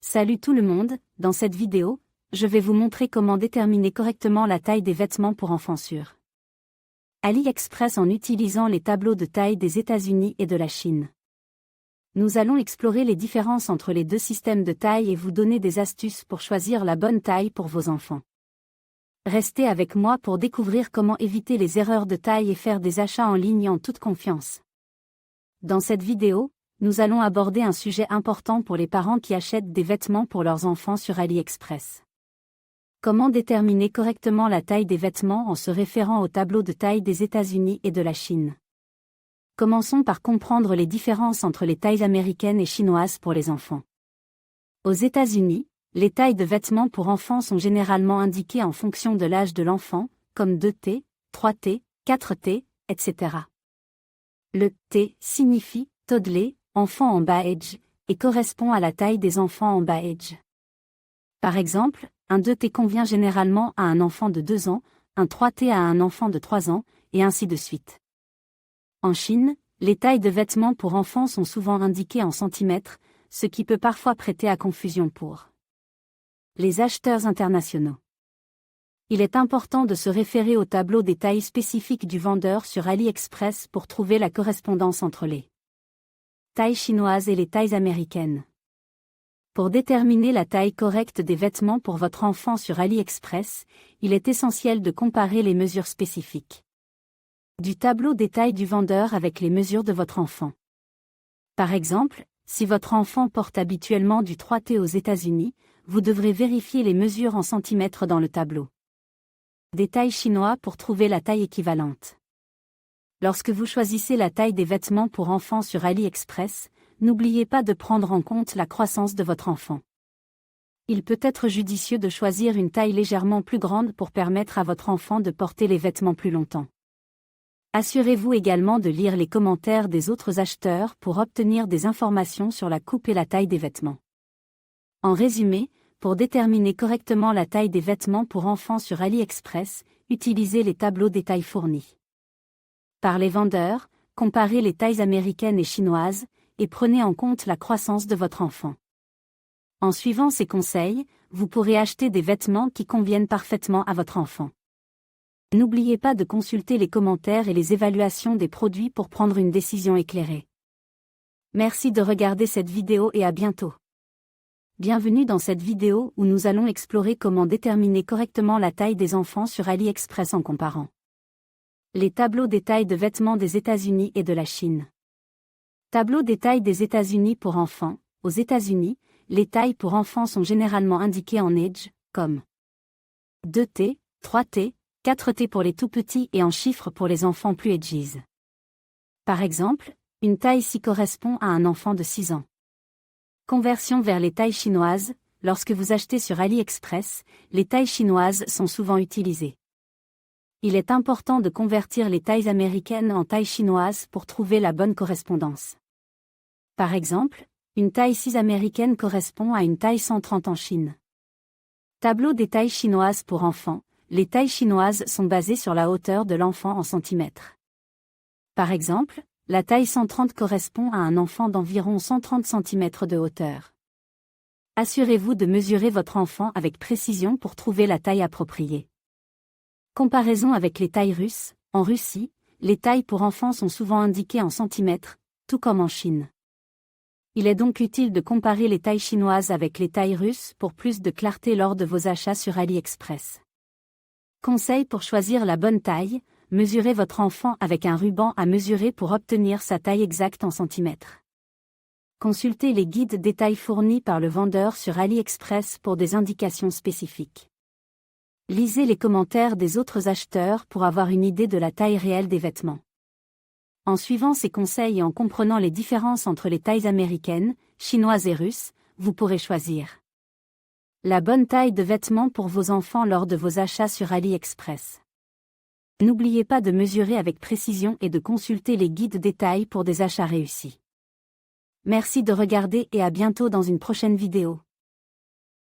Salut tout le monde, dans cette vidéo, je vais vous montrer comment déterminer correctement la taille des vêtements pour enfants sur AliExpress en utilisant les tableaux de taille des États-Unis et de la Chine. Nous allons explorer les différences entre les deux systèmes de taille et vous donner des astuces pour choisir la bonne taille pour vos enfants. Restez avec moi pour découvrir comment éviter les erreurs de taille et faire des achats en ligne en toute confiance. Dans cette vidéo, nous allons aborder un sujet important pour les parents qui achètent des vêtements pour leurs enfants sur AliExpress. Comment déterminer correctement la taille des vêtements en se référant au tableau de taille des États-Unis et de la Chine? Commençons par comprendre les différences entre les tailles américaines et chinoises pour les enfants. Aux États-Unis, les tailles de vêtements pour enfants sont généralement indiquées en fonction de l'âge de l'enfant, comme 2T, 3T, 4T, etc. Le T signifie toddler, enfant en bas âge, et correspond à la taille des enfants en bas âge. Par exemple, un 2T convient généralement à un enfant de 2 ans, un 3T à un enfant de 3 ans, et ainsi de suite. En Chine, les tailles de vêtements pour enfants sont souvent indiquées en centimètres, ce qui peut parfois prêter à confusion pour les acheteurs internationaux. Il est important de se référer au tableau des tailles spécifiques du vendeur sur AliExpress pour trouver la correspondance entre les tailles chinoises et les tailles américaines. Pour déterminer la taille correcte des vêtements pour votre enfant sur AliExpress, il est essentiel de comparer les mesures spécifiques du tableau des tailles du vendeur avec les mesures de votre enfant. Par exemple, si votre enfant porte habituellement du 3T aux États-Unis, vous devrez vérifier les mesures en centimètres dans le tableau des tailles chinois pour trouver la taille équivalente. Lorsque vous choisissez la taille des vêtements pour enfants sur AliExpress, n'oubliez pas de prendre en compte la croissance de votre enfant. Il peut être judicieux de choisir une taille légèrement plus grande pour permettre à votre enfant de porter les vêtements plus longtemps. Assurez-vous également de lire les commentaires des autres acheteurs pour obtenir des informations sur la coupe et la taille des vêtements. En résumé, pour déterminer correctement la taille des vêtements pour enfants sur AliExpress, utilisez les tableaux des tailles fournis par les vendeurs, comparez les tailles américaines et chinoises, et prenez en compte la croissance de votre enfant. En suivant ces conseils, vous pourrez acheter des vêtements qui conviennent parfaitement à votre enfant. N'oubliez pas de consulter les commentaires et les évaluations des produits pour prendre une décision éclairée. Merci de regarder cette vidéo et à bientôt. Bienvenue dans cette vidéo où nous allons explorer comment déterminer correctement la taille des enfants sur AliExpress en comparant les tableaux des tailles de vêtements des États-Unis et de la Chine. Tableau des tailles des États-Unis pour enfants. Aux États-Unis, les tailles pour enfants sont généralement indiquées en âge, comme 2T, 3T, 4T pour les tout petits et en chiffres pour les enfants plus âgés. Par exemple, une taille ici correspond à un enfant de 6 ans. Conversion vers les tailles chinoises. Lorsque vous achetez sur AliExpress, les tailles chinoises sont souvent utilisées. Il est important de convertir les tailles américaines en tailles chinoises pour trouver la bonne correspondance. Par exemple, une taille 6 américaine correspond à une taille 130 en Chine. Tableau des tailles chinoises pour enfants. Les tailles chinoises sont basées sur la hauteur de l'enfant en centimètres. Par exemple, la taille 130 correspond à un enfant d'environ 130 cm de hauteur. Assurez-vous de mesurer votre enfant avec précision pour trouver la taille appropriée. Comparaison avec les tailles russes. En Russie, les tailles pour enfants sont souvent indiquées en centimètres, tout comme en Chine. Il est donc utile de comparer les tailles chinoises avec les tailles russes pour plus de clarté lors de vos achats sur AliExpress. Conseil pour choisir la bonne taille, mesurez votre enfant avec un ruban à mesurer pour obtenir sa taille exacte en centimètres. Consultez les guides des tailles fournis par le vendeur sur AliExpress pour des indications spécifiques. Lisez les commentaires des autres acheteurs pour avoir une idée de la taille réelle des vêtements. En suivant ces conseils et en comprenant les différences entre les tailles américaines, chinoises et russes, vous pourrez choisir la bonne taille de vêtements pour vos enfants lors de vos achats sur AliExpress. N'oubliez pas de mesurer avec précision et de consulter les guides des tailles pour des achats réussis. Merci de regarder et à bientôt dans une prochaine vidéo.